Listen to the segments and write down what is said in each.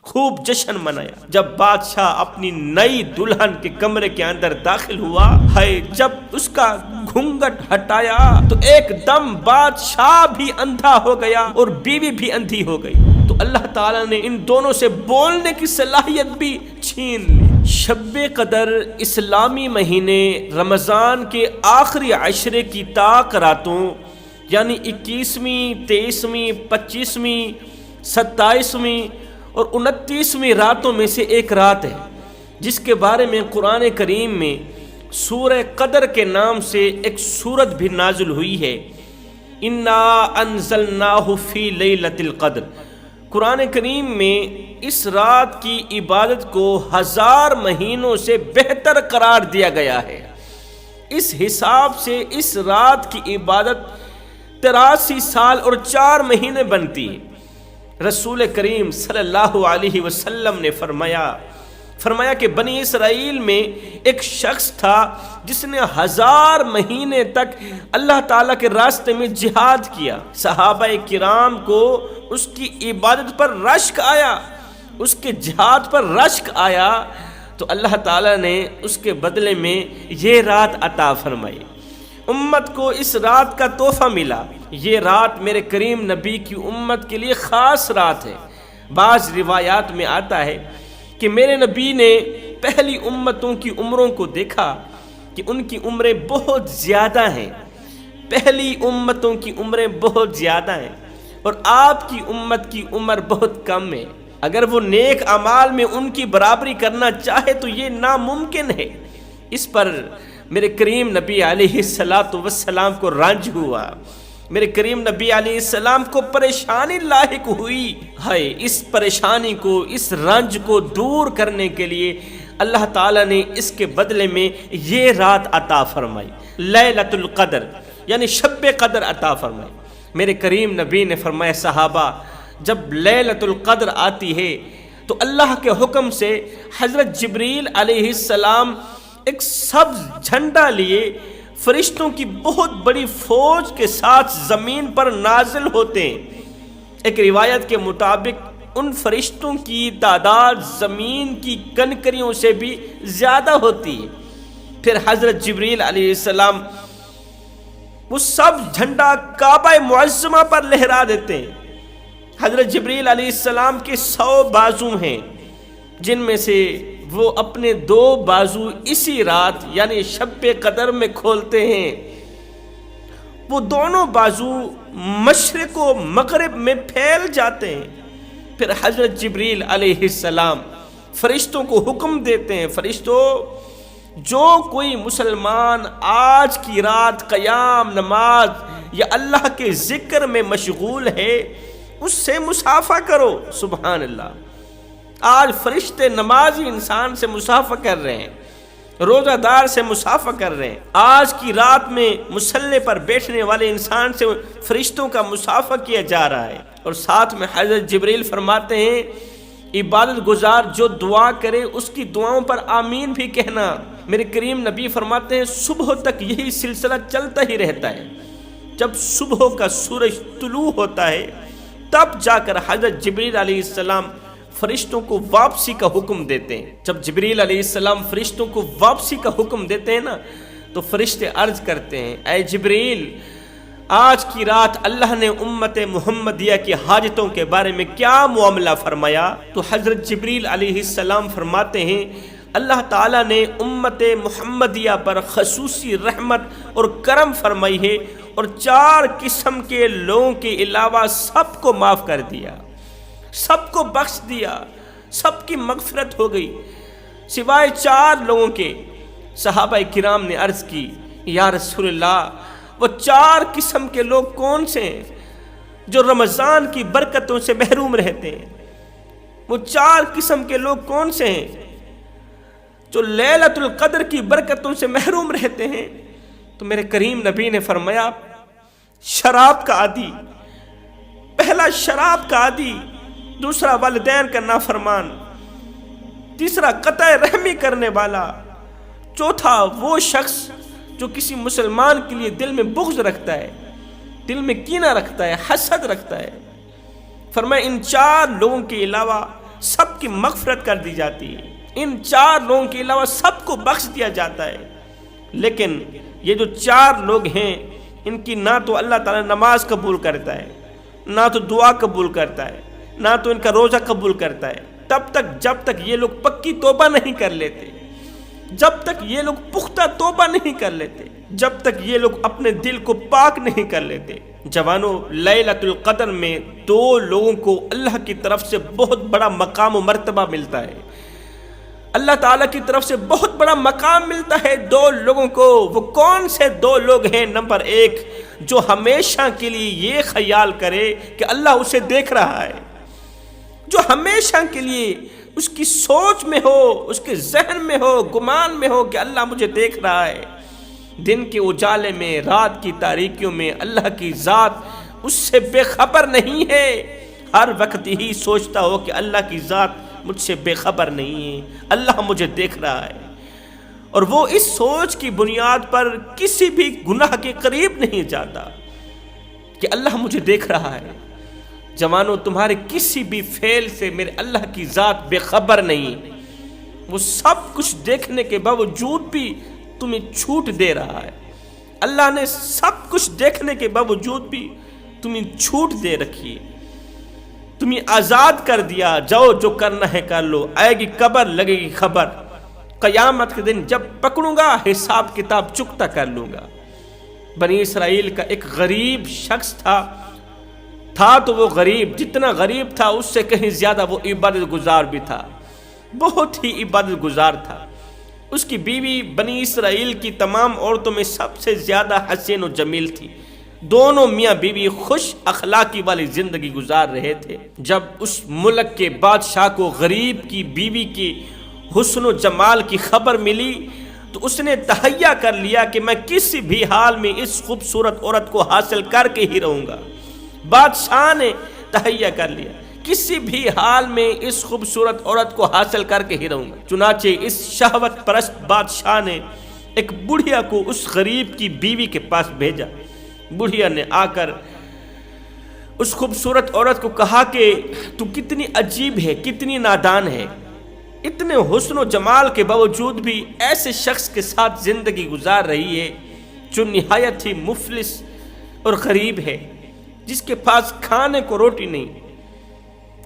خوب جشن منایا۔ جب بادشاہ اپنی نئی دلہن کے کمرے کے اندر داخل ہوا، جب اس کا گھونگھٹ ہٹایا تو ایک دم بادشاہ بھی اندھا ہو گیا اور بیوی بھی اندھی ہو گئی۔ تو اللہ تعالیٰ نے ان دونوں سے بولنے کی صلاحیت بھی چھین لی۔ شب قدر اسلامی مہینے رمضان کے آخری عشرے کی طاق راتوں، یعنی 21ویں، 23ویں، 25ویں، 27ویں اور 29ویں راتوں میں سے ایک رات ہے، جس کے بارے میں قرآن کریم میں سورہ قدر کے نام سے ایک سورت بھی نازل ہوئی ہے۔ انا انزلناہ فی لیلۃ القدر۔ قرآن کریم میں اس رات کی عبادت کو 1000 مہینوں سے بہتر قرار دیا گیا ہے۔ اس حساب سے اس رات کی عبادت 83 سال اور 4 مہینے بنتی ہے۔ رسول کریم صلی اللہ علیہ وسلم نے فرمایا کہ بنی اسرائیل میں ایک شخص تھا جس نے 1000 مہینے تک اللہ تعالیٰ کے راستے میں جہاد کیا۔ صحابہ کرام کو اس کی عبادت پر رشک آیا، اس کے جہاد پر رشک آیا، تو اللہ تعالیٰ نے اس کے بدلے میں یہ رات عطا فرمائی۔ امت کو اس رات کا تحفہ ملا۔ یہ رات میرے کریم نبی کی امت کے لیے خاص رات ہے۔ بعض روایات میں آتا ہے کہ میرے نبی نے پہلی امتوں کی عمروں کو دیکھا کہ ان کی عمریں بہت زیادہ ہیں، پہلی امتوں کی عمریں بہت زیادہ ہیں، اور آپ کی امت کی عمر بہت کم ہے۔ اگر وہ نیک اعمال میں ان کی برابری کرنا چاہے تو یہ ناممکن ہے۔ اس پر میرے کریم نبی علیہ السلام کو رنج ہوا، میرے کریم نبی علیہ السلام کو پریشانی لاحق ہوئی۔ اس پریشانی کو، اس رنج کو دور کرنے کے لیے اللہ تعالیٰ نے اس کے بدلے میں یہ رات عطا فرمائی، لیلۃ القدر یعنی شب قدر عطا فرمائی۔ میرے کریم نبی نے فرمایا صحابہ، جب لیلۃ القدر آتی ہے تو اللہ کے حکم سے حضرت جبریل علیہ السلام ایک سبز جھنڈا لیے فرشتوں کی بہت بڑی فوج کے ساتھ زمین پر نازل ہوتے ہیں۔ ایک روایت کے مطابق ان فرشتوں کی تعداد زمین کی کنکریوں سے بھی زیادہ ہوتی ہے۔ پھر حضرت جبریل علیہ السلام وہ سبز جھنڈا کعبہ معظمہ پر لہرا دیتے ہیں۔ حضرت جبریل علیہ السلام کے 100 بازو ہیں، جن میں سے وہ اپنے 2 بازو اسی رات یعنی شب قدر میں کھولتے ہیں۔ وہ دونوں بازو مشرق و مغرب میں پھیل جاتے ہیں۔ پھر حضرت جبریل علیہ السلام فرشتوں کو حکم دیتے ہیں، فرشتوں، جو کوئی مسلمان آج کی رات قیام، نماز یا اللہ کے ذکر میں مشغول ہے اس سے مصافحہ کرو۔ سبحان اللہ! آج فرشتے نمازی انسان سے مصافحہ کر رہے ہیں، روزہ دار سے مصافحہ کر رہے ہیں۔ آج کی رات میں مصلی پر بیٹھنے والے انسان سے فرشتوں کا مصافحہ کیا جا رہا ہے۔ اور ساتھ میں حضرت جبریل فرماتے ہیں عبادت گزار جو دعا کرے اس کی دعاؤں پر آمین بھی کہنا۔ میرے کریم نبی فرماتے ہیں صبح تک یہی سلسلہ چلتا ہی رہتا ہے۔ جب صبح کا سورج طلوع ہوتا ہے تب جا کر حضرت جبریل علیہ السلام فرشتوں کو واپسی کا حکم دیتے ہیں۔ جب جبریل علیہ السلام فرشتوں کو واپسی کا حکم دیتے ہیں نا، تو فرشتے عرض کرتے ہیں اے جبریل، آج کی رات اللہ نے امت محمدیہ کی حاجتوں کے بارے میں کیا معاملہ فرمایا؟ تو حضرت جبریل علیہ السلام فرماتے ہیں اللہ تعالیٰ نے امت محمدیہ پر خصوصی رحمت اور کرم فرمائی ہے، اور 4 قسم کے لوگوں کے علاوہ سب کو معاف کر دیا، سب کو بخش دیا، سب کی مغفرت ہو گئی سوائے 4 لوگوں کے۔ صحابہ کرام نے عرض کی یا رسول اللہ، وہ 4 قسم کے لوگ کون سے ہیں جو رمضان کی برکتوں سے محروم رہتے ہیں؟ وہ 4 قسم کے لوگ کون سے ہیں جو لیلۃ القدر کی برکتوں سے محروم رہتے ہیں؟ تو میرے کریم نبی نے فرمایا شراب کا عادی، پہلا شراب کا عادی، دوسرا والدین کا نافرمان، تیسرا قطع رحمی کرنے والا، چوتھا وہ شخص جو کسی مسلمان کے لیے دل میں بغض رکھتا ہے، دل میں کینہ رکھتا ہے، حسد رکھتا ہے۔ فرمایا ان 4 لوگوں کے علاوہ سب کی مغفرت کر دی جاتی ہے، ان 4 لوگوں کے علاوہ سب کو بخش دیا جاتا ہے۔ لیکن یہ جو 4 لوگ ہیں، ان کی نہ تو اللہ تعالیٰ نماز قبول کرتا ہے، نہ تو دعا قبول کرتا ہے، نہ تو ان کا روزہ قبول کرتا ہے، جب تک یہ لوگ پکی توبہ نہیں کر لیتے، جب تک یہ لوگ پختہ توبہ نہیں کر لیتے، جب تک یہ لوگ اپنے دل کو پاک نہیں کر لیتے۔ جوانوں، لیلۃ القدر میں 2 لوگوں کو اللہ کی طرف سے بہت بڑا مقام و مرتبہ ملتا ہے، اللہ تعالیٰ کی طرف سے بہت بڑا مقام ملتا ہے 2 لوگوں کو۔ وہ کون سے 2 لوگ ہیں؟ نمبر 1، جو ہمیشہ کے لیے یہ خیال کرے کہ اللہ اسے دیکھ رہا ہے، جو ہمیشہ کے لیے اس کی سوچ میں ہو، اس کے ذہن میں ہو، گمان میں ہو کہ اللہ مجھے دیکھ رہا ہے۔ دن کے اجالے میں، رات کی تاریکیوں میں اللہ کی ذات اس سے بے خبر نہیں ہے، ہر وقت یہی سوچتا ہو کہ اللہ کی ذات مجھ سے بے خبر نہیں ہے، اللہ مجھے دیکھ رہا ہے، اور وہ اس سوچ کی بنیاد پر کسی بھی گناہ کے قریب نہیں جاتا کہ اللہ مجھے دیکھ رہا ہے۔ جوانوں، تمہارے کسی بھی فعل سے میرے اللہ کی ذات بے خبر نہیں، وہ سب کچھ دیکھنے کے باوجود بھی تمہیں چھوٹ دے رہا ہے۔ اللہ نے سب کچھ دیکھنے کے باوجود بھی تمہیں چھوٹ دے رکھی ہے، تمہیں آزاد کر دیا، جاؤ جو کرنا ہے کر لو، آئے گی قبر، لگے گی خبر، قیامت کے دن جب پکڑوں گا حساب کتاب چکتا کر لوں گا۔ بنی اسرائیل کا ایک غریب شخص تھا تو وہ غریب، جتنا غریب تھا اس سے کہیں زیادہ وہ عبادت گزار بھی تھا، بہت ہی عبادت گزار تھا۔ اس کی بیوی بنی اسرائیل کی تمام عورتوں میں سب سے زیادہ حسین و جمیل تھی، دونوں میاں بیوی خوش اخلاقی والی زندگی گزار رہے تھے۔ جب اس ملک کے بادشاہ کو غریب کی بیوی کی حسن و جمال کی خبر ملی تو اس نے تہیہ کر لیا کہ میں کسی بھی حال میں اس خوبصورت عورت کو حاصل کر کے ہی رہوں گا۔ بادشاہ نے تہیہ کر لیا، کسی بھی حال میں اس خوبصورت عورت کو حاصل کر کے ہی رہوں گا۔ چنانچہ اس شہوت پرست بادشاہ نے ایک بڑھیا کو اس غریب کی بیوی کے پاس بھیجا۔ بڑھیا نے آ کر اس خوبصورت عورت کو کہا کہ تو کتنی عجیب ہے، کتنی نادان ہے، اتنے حسن و جمال کے باوجود بھی ایسے شخص کے ساتھ زندگی گزار رہی ہے جو نہایت ہی مفلس اور غریب ہے، جس کے پاس کھانے کو روٹی نہیں،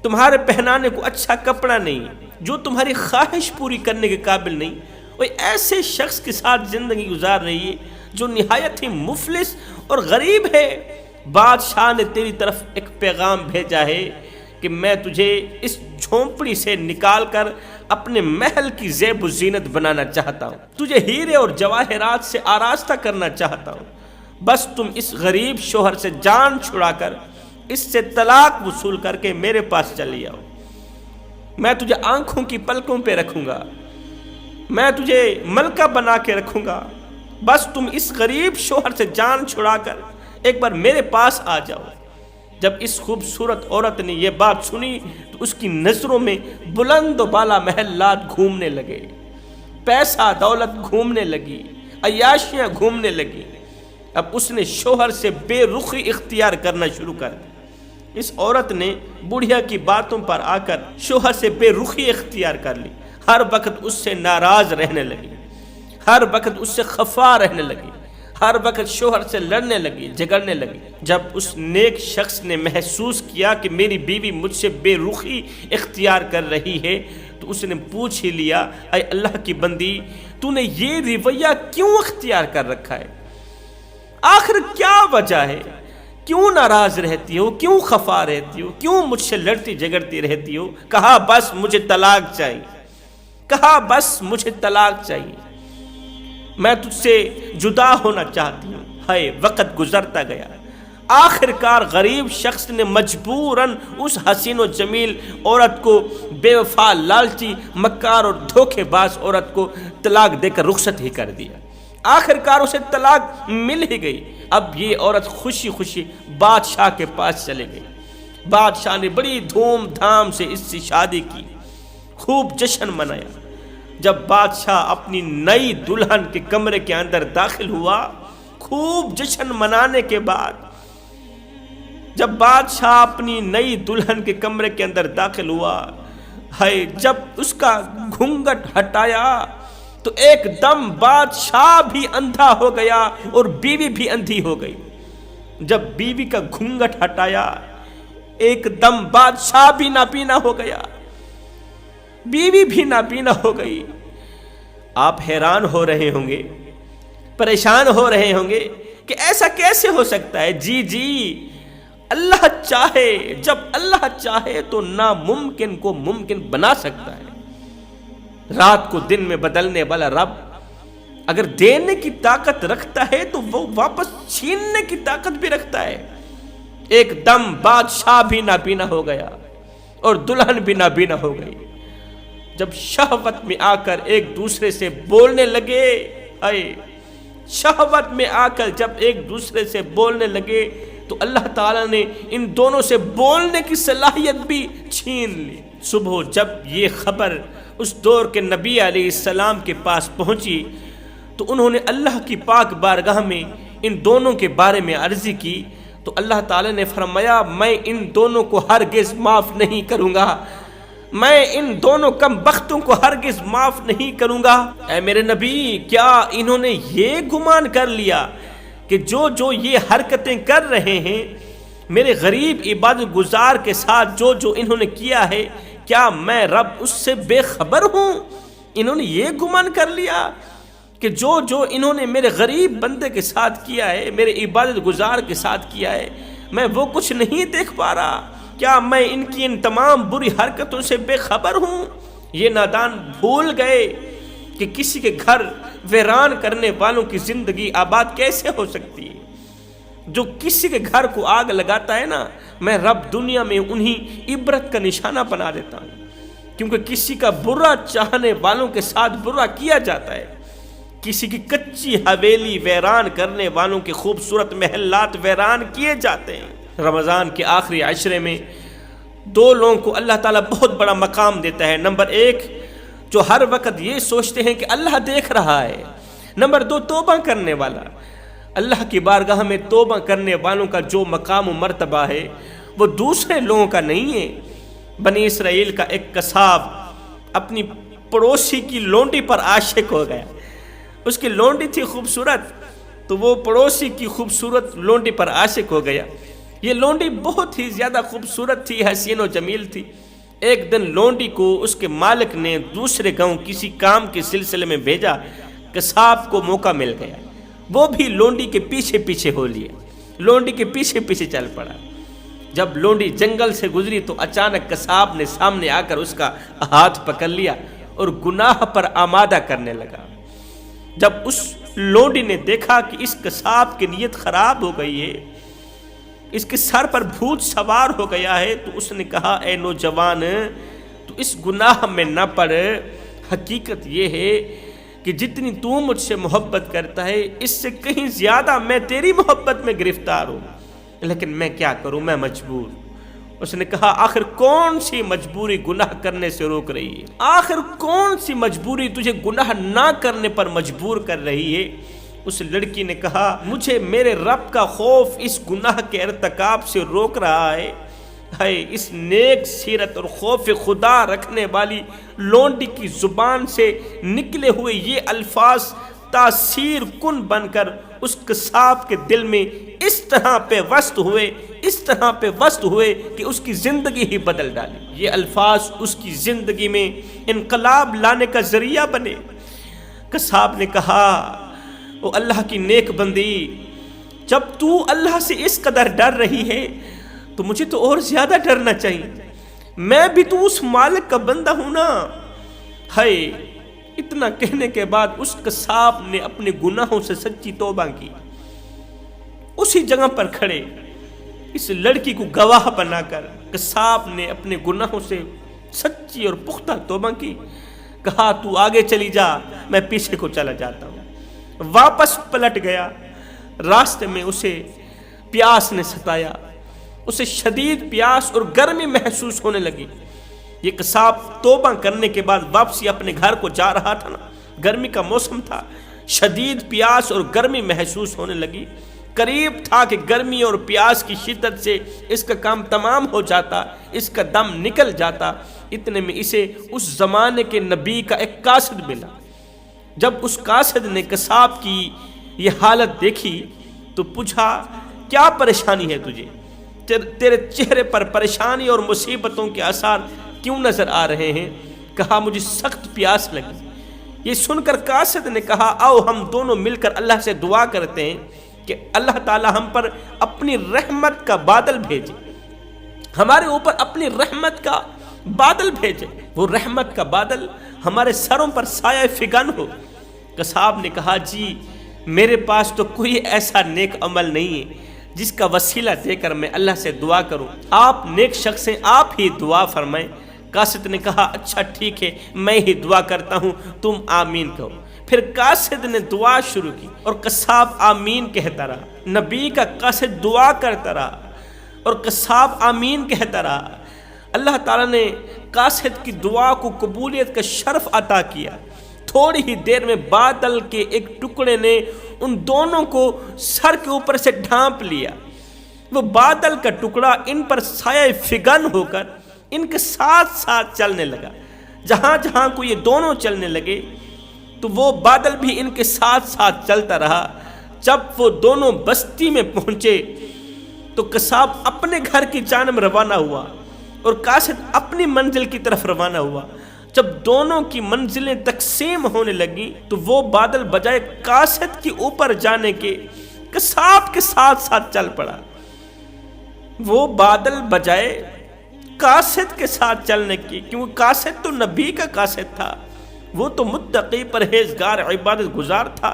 تمہارے پہنانے کو اچھا کپڑا نہیں، جو تمہاری خواہش پوری کرنے کے قابل نہیں، وہ ایسے شخص کے ساتھ زندگی گزار رہی ہے جو نہایت ہی مفلس اور غریب ہے۔ بادشاہ نے تیری طرف ایک پیغام بھیجا ہے کہ میں تجھے اس جھونپڑی سے نکال کر اپنے محل کی زیب و زینت بنانا چاہتا ہوں، تجھے ہیرے اور جواہرات سے آراستہ کرنا چاہتا ہوں، بس تم اس غریب شوہر سے جان چھڑا کر اس سے طلاق وصول کر کے میرے پاس چلی آؤ، میں تجھے آنکھوں کی پلکوں پہ رکھوں گا، میں تجھے ملکہ بنا کے رکھوں گا، بس تم اس غریب شوہر سے جان چھڑا کر ایک بار میرے پاس آ جاؤ۔ جب اس خوبصورت عورت نے یہ بات سنی تو اس کی نظروں میں بلند و بالا محلات گھومنے لگے، پیسہ دولت گھومنے لگی، عیاشیاں گھومنے لگی۔ اب اس نے شوہر سے بے رخی اختیار کرنا شروع کر دی۔ اس عورت نے بڑھیا کی باتوں پر آ کر شوہر سے بے رخی اختیار کر لی، ہر وقت اس سے ناراض رہنے لگی، ہر وقت اس سے خفا رہنے لگی، ہر وقت شوہر سے لڑنے لگی، جھگڑنے لگی۔ جب اس نیک شخص نے محسوس کیا کہ میری بیوی مجھ سے بے رخی اختیار کر رہی ہے تو اس نے پوچھ ہی لیا، اے اللہ کی بندی، تو نے یہ رویہ کیوں اختیار کر رکھا ہے؟ آخر کیا وجہ ہے؟ کیوں ناراض رہتی ہو؟ کیوں خفا رہتی ہو؟ کیوں مجھ سے لڑتی جھگڑتی رہتی ہو؟ کہا بس مجھے طلاق چاہیے، کہا بس مجھے طلاق چاہیے، میں تجھ سے جدا ہونا چاہتی ہوں۔ ہائے، وقت گزرتا گیا، آخر کار غریب شخص نے مجبوراً اس حسین و جمیل عورت کو، بے وفا، لالچی، مکار اور دھوکے باز عورت کو طلاق دے کر رخصت ہی کر دیا۔ آخر کار اسے طلاق مل ہی گئی۔ اب یہ عورت خوشی خوشی بادشاہ کے پاس چلے گئی۔ بادشاہ نے بڑی دھوم دھام سے اس سے شادی کی، خوب جشن منایا۔ جب بادشاہ اپنی نئی دلہن کے کمرے کے اندر داخل ہوا، خوب جشن منانے کے بعد جب بادشاہ اپنی نئی دلہن کے کمرے کے اندر داخل ہوا ہے جب اس کا گھونگٹ ہٹایا تو ایک دم بادشاہ بھی اندھا ہو گیا اور بیوی بھی اندھی ہو گئی۔ جب بیوی کا گھونگٹ ہٹایا ایک دم بادشاہ بھی نابینا ہو گیا، بیوی بھی نابینا ہو گئی۔ آپ حیران ہو رہے ہوں گے، پریشان ہو رہے ہوں گے کہ ایسا کیسے ہو سکتا ہے؟ جی اللہ چاہے، جب اللہ چاہے تو ناممکن کو ممکن بنا سکتا ہے۔ رات کو دن میں بدلنے والا رب اگر دینے کی طاقت رکھتا ہے تو وہ واپس چھیننے کی طاقت بھی رکھتا ہے۔ ایک دم بادشاہ بھی نابینا ہو گیا اور دلہن بھی نابینا ہو گئی۔ جب شہوت میں آ کر ایک دوسرے سے بولنے لگے، شہوت میں آ کر جب ایک دوسرے سے بولنے لگے تو اللہ تعالیٰ نے ان دونوں سے بولنے کی صلاحیت بھی چھین لی۔ صبح جب یہ خبر اس دور کے نبی علیہ السلام کے پاس پہنچی تو انہوں نے اللہ کی پاک بارگاہ میں ان دونوں کے بارے میں عرضی کی تو اللہ تعالیٰ نے فرمایا میں ان دونوں کو ہرگز معاف نہیں کروں گا، میں ان دونوں کم بختوں کو ہرگز معاف نہیں کروں گا۔ اے میرے نبی، کیا انہوں نے یہ گمان کر لیا کہ جو یہ حرکتیں کر رہے ہیں میرے غریب عبادت گزار کے ساتھ جو انہوں نے کیا ہے، کیا میں رب اس سے بے خبر ہوں؟ انہوں نے یہ گمان کر لیا کہ جو انہوں نے میرے غریب بندے کے ساتھ کیا ہے، میرے عبادت گزار کے ساتھ کیا ہے، میں وہ کچھ نہیں دیکھ پا رہا؟ کیا میں ان کی ان تمام بری حرکتوں سے بے خبر ہوں؟ یہ نادان بھول گئے کہ کسی کے گھر ویران کرنے والوں کی زندگی آباد کیسے ہو سکتی ہے۔ جو کسی کے گھر کو آگ لگاتا ہے نا، میں رب دنیا میں انہی عبرت کا نشانہ بنا دیتا ہوں، کیونکہ کسی کا برا چاہنے والوں کے ساتھ برا کیا جاتا ہے۔ کسی کی کچی حویلی ویران کرنے والوں کے خوبصورت محلات ویران کیے جاتے ہیں۔ رمضان کے آخری عشرے میں دو لوگوں کو اللہ تعالیٰ بہت بڑا مقام دیتا ہے۔ نمبر ایک، جو ہر وقت یہ سوچتے ہیں کہ اللہ دیکھ رہا ہے۔ نمبر دو، توبہ کرنے والا۔ اللہ کی بارگاہ میں توبہ کرنے والوں کا جو مقام و مرتبہ ہے وہ دوسرے لوگوں کا نہیں ہے۔ بنی اسرائیل کا ایک قصاب اپنی پڑوسی کی لونڈی پر عاشق ہو گیا۔ اس کی لونڈی تھی خوبصورت، تو وہ پڑوسی کی خوبصورت لونڈی پر عاشق ہو گیا۔ یہ لونڈی بہت ہی زیادہ خوبصورت تھی، حسین و جمیل تھی۔ ایک دن لونڈی کو اس کے مالک نے دوسرے گاؤں کسی کام کے سلسلے میں بھیجا۔ قصاب کو موقع مل گیا، وہ بھی لونڈی کے پیچھے پیچھے ہو لیا، لونڈی کے پیچھے پیچھے چل پڑا۔ جب لونڈی جنگل سے گزری تو اچانک قصاب نے سامنے آ کر اس کا ہاتھ پکڑ لیا اور گناہ پر آمادہ کرنے لگا۔ جب اس لونڈی نے دیکھا کہ اس قصاب کی نیت خراب ہو گئی ہے، اس کے سر پر بھوت سوار ہو گیا ہے، تو اس نے کہا اے نوجوان، تو اس گناہ میں نہ پڑ۔ حقیقت یہ ہے کہ جتنی تو مجھ سے محبت کرتا ہے اس سے کہیں زیادہ میں تیری محبت میں گرفتار ہوں، لیکن میں کیا کروں، میں مجبور۔ اس نے کہا آخر کون سی مجبوری گناہ کرنے سے روک رہی ہے؟ آخر کون سی مجبوری تجھے گناہ نہ کرنے پر مجبور کر رہی ہے؟ اس لڑکی نے کہا مجھے میرے رب کا خوف اس گناہ کے ارتکاب سے روک رہا ہے۔ اس نیک سیرت اور خوف خدا رکھنے والی لونڈی کی زبان سے نکلے ہوئے یہ الفاظ تاثیر کن بن کر اس قصاب کے دل میں اس طرح پہ وسط ہوئے کہ اس کی زندگی ہی بدل ڈالی۔ یہ الفاظ اس کی زندگی میں انقلاب لانے کا ذریعہ بنے۔ قصاب نے کہا او اللہ کی نیک بندی، جب تو اللہ سے اس قدر ڈر رہی ہے تو مجھے تو اور زیادہ ڈرنا چاہیے، میں بھی تو اس مالک کا بندہ ہوں نا۔ اتنا کہنے کے بعد اس قصاب نے اپنے گناہوں سے سچی توبہ کی۔ اسی جگہ پر کھڑے اس لڑکی کو گواہ بنا کر قصاب نے اپنے گناہوں سے سچی اور پختہ توبہ کی۔ کہا تو آگے چلی جا، میں پیچھے کو چلا جاتا ہوں۔ واپس پلٹ گیا۔ راستے میں اسے پیاس نے ستایا، اسے شدید پیاس اور گرمی محسوس ہونے لگی۔ یہ قصاب توبہ کرنے کے بعد واپسی اپنے گھر کو جا رہا تھا نا، گرمی کا موسم تھا، شدید پیاس اور گرمی محسوس ہونے لگی۔ قریب تھا کہ گرمی اور پیاس کی شدت سے اس کا کام تمام ہو جاتا، اس کا دم نکل جاتا، اتنے میں اسے اس زمانے کے نبی کا ایک قاصد ملا۔ جب اس قاصد نے قصاب کی یہ حالت دیکھی تو پوچھا کیا پریشانی ہے تجھے؟ تیرے چہرے پر پریشانی اور مصیبتوں کے آثار کیوں نظر آ رہے ہیں؟ کہا مجھے سخت پیاس لگی۔ یہ سن کر قاصد نے کہا آؤ ہم دونوں مل کر اللہ سے دعا کرتے ہیں کہ اللہ تعالی ہم پر اپنی رحمت کا بادل بھیجے، ہمارے اوپر اپنی رحمت کا بادل بھیجے، وہ رحمت کا بادل ہمارے سروں پر سایہ فگن ہو۔ قصاب نے کہا جی میرے پاس تو کوئی ایسا نیک عمل نہیں ہے جس کا وسیلہ دے کر میں اللہ سے دعا کروں، آپ نیک شخص ہیں، آپ ہی دعا فرمائیں۔ قاصد نے کہا اچھا ٹھیک ہے میں ہی دعا کرتا ہوں، تم آمین کہو۔ پھر قاصد نے دعا شروع کی اور قصاب آمین کہتا رہا، نبی کا قاصد دعا کرتا رہا اور قصاب آمین کہتا رہا۔ اللہ تعالیٰ نے قاصد کی دعا کو قبولیت کا شرف عطا کیا۔ تھوڑی ہی دیر میں بادل کے ایک ٹکڑے نے ان دونوں کو سر کے اوپر سے ڈھانپ لیا۔ وہ بادل کا ٹکڑا ان پر سایہ فگن ہو کر ان کے ساتھ ساتھ چلنے لگا۔ جہاں جہاں کو یہ دونوں چلنے لگے تو وہ بادل بھی ان کے ساتھ ساتھ چلتا رہا۔ جب وہ دونوں بستی میں پہنچے تو قصاب اپنے گھر کی جانب روانہ ہوا اور قاصد اپنی منزل کی طرف روانہ ہوا۔ جب دونوں کی منزلیں تقسیم ہونے لگیں تو وہ بادل بجائے قاصد کے اوپر جانے کے قصاب کے ساتھ ساتھ چل پڑا۔ وہ بادل بجائے قاصد کے ساتھ چلنے کی، کیونکہ قاصد تو نبی کا قاصد تھا، وہ تو متقی پرہیزگار عبادت گزار تھا،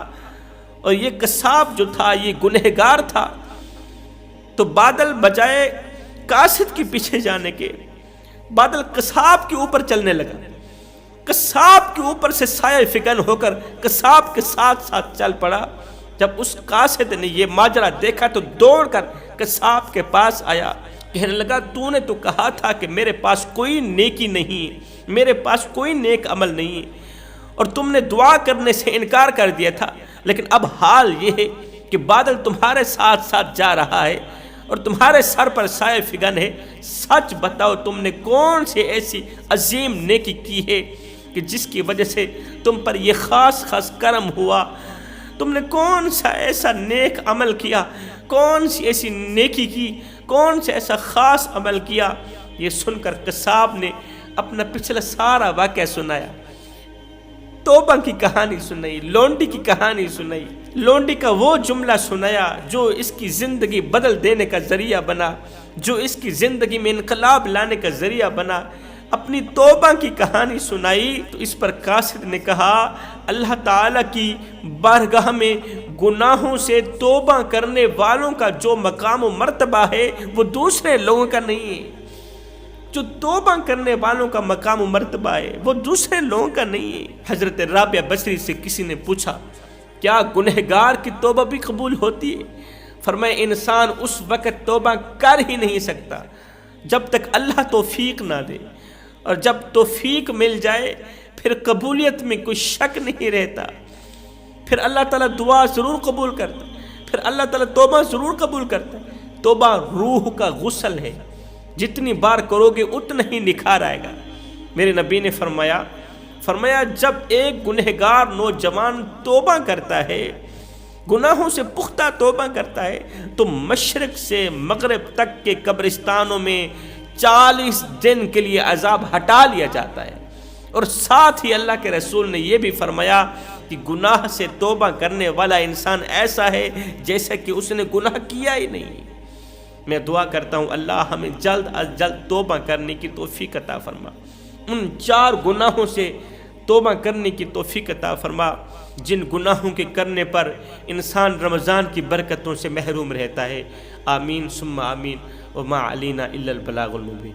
اور یہ قصاب جو تھا یہ گنہگار تھا۔ تو بادل بجائے قاصد کے پیچھے جانے کے بادل قصاب کے اوپر چلنے لگا۔ قصاب کے اوپر سے سایہ فگن ہو کر قصاب کے ساتھ ساتھ چل پڑا۔ جب اس قاصد نے یہ ماجرا دیکھا تو دوڑ کر قصاب کے پاس آیا، کہنے لگا تو نے تو کہا تھا کہ میرے پاس کوئی نیکی نہیں، میرے پاس کوئی نیک عمل نہیں، اور تم نے دعا کرنے سے انکار کر دیا تھا، لیکن اب حال یہ ہے کہ بادل تمہارے ساتھ ساتھ جا رہا ہے اور تمہارے سر پر سایہ فگن ہے۔ سچ بتاؤ تم نے کون سی ایسی عظیم نیکی کی ہے کہ جس کی وجہ سے تم پر یہ خاص کرم ہوا؟ تم نے کون سا ایسا نیک عمل کیا، کون سی ایسی نیکی کی، کون سا ایسا خاص عمل کیا؟ یہ سن کر قصاب نے اپنا پچھلا سارا واقعہ سنایا، توبہ کی کہانی سنائی، لونڈی کی کہانی سنائی، لونڈی کا وہ جملہ سنایا جو اس کی زندگی بدل دینے کا ذریعہ بنا، جو اس کی زندگی میں انقلاب لانے کا ذریعہ بنا۔ اپنی توبہ کی کہانی سنائی تو اس پر قاصد نے کہا اللہ تعالیٰ کی بارگاہ میں گناہوں سے توبہ کرنے والوں کا جو مقام و مرتبہ ہے وہ دوسرے لوگوں کا نہیں ہے۔ جو توبہ کرنے والوں کا مقام و مرتبہ ہے وہ دوسرے لوگوں کا نہیں ہے۔ حضرت رابعہ بصری سے کسی نے پوچھا کیا گنہگار کی توبہ بھی قبول ہوتی ہے؟ فرمایا انسان اس وقت توبہ کر ہی نہیں سکتا جب تک اللہ توفیق نہ دے، اور جب توفیق مل جائے پھر قبولیت میں کوئی شک نہیں رہتا، پھر اللہ تعالیٰ دعا ضرور قبول کرتا، پھر اللہ تعالیٰ توبہ ضرور قبول کرتا۔ توبہ روح کا غسل ہے، جتنی بار کرو گے اتنا ہی نکھار آئے گا۔ میرے نبی نے فرمایا جب ایک گنہگار نوجوان توبہ کرتا ہے، گناہوں سے پختہ توبہ کرتا ہے، تو مشرق سے مغرب تک کے قبرستانوں میں 40 دن کے لیے عذاب ہٹا لیا جاتا ہے۔ اور ساتھ ہی اللہ کے رسول نے یہ بھی فرمایا کہ گناہ سے توبہ کرنے والا انسان ایسا ہے جیسا کہ اس نے گناہ کیا ہی نہیں۔ میں دعا کرتا ہوں اللہ ہمیں جلد از جلد توبہ کرنے کی توفیق عطا فرما، ان 4 گناہوں سے توبہ کرنے کی توفیق عطا فرما جن گناہوں کے کرنے پر انسان رمضان کی برکتوں سے محروم رہتا ہے۔ آمین ثم آمین، وما علینا الا البلاغ المبین۔